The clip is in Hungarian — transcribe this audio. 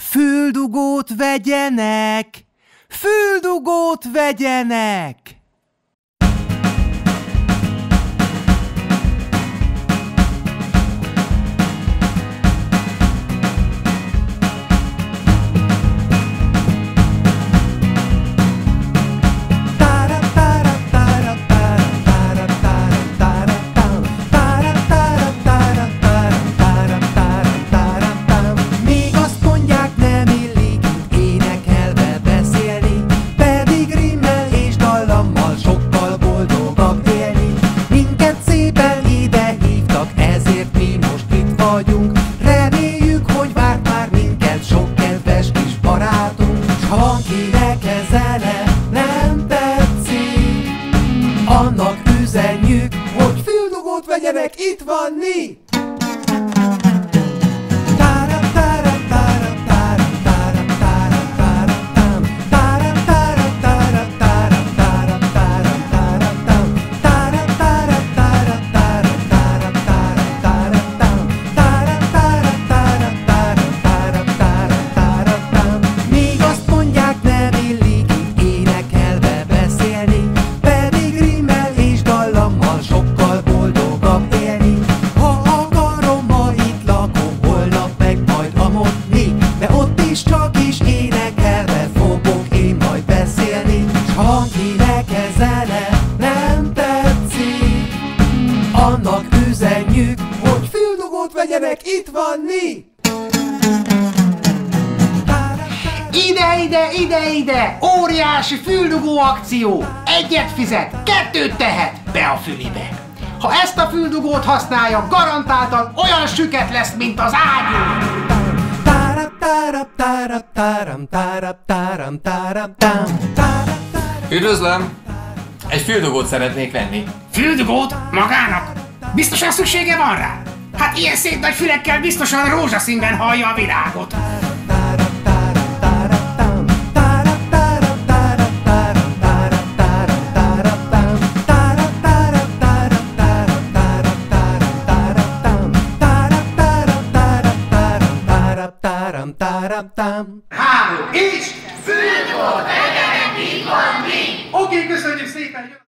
Füldugót vegyenek! Füldugót vegyenek! Reméljük, hogy várt már minket sok kedves kis barátunk. S ha van kinek ez zene nem tetszik, annak üzenjük, hogy füldugót vegyenek, itt van mi! De ott is csak is énekelve fogok én majd beszélni. S ha van kinek ez zene nem tetszik, annak üzenjük, hogy füldugót vegyenek, itt van mi! Ide! Óriási füldugó akció! Egyet fizet, kettőt tehet be a fülibe. Ha ezt a füldugót használja, garantáltan olyan süket lesz, mint az ágyú! Üdvözlöm! Egy füldugót szeretnék venni. Füldugót? Magának? Biztosan szüksége van rá? Hát ilyen szép nagy fülekkel biztosan rózsaszínben hallja a világot. Három, és... Füldugót vegyenek, itt van mi! Oké, köszönjük szépen!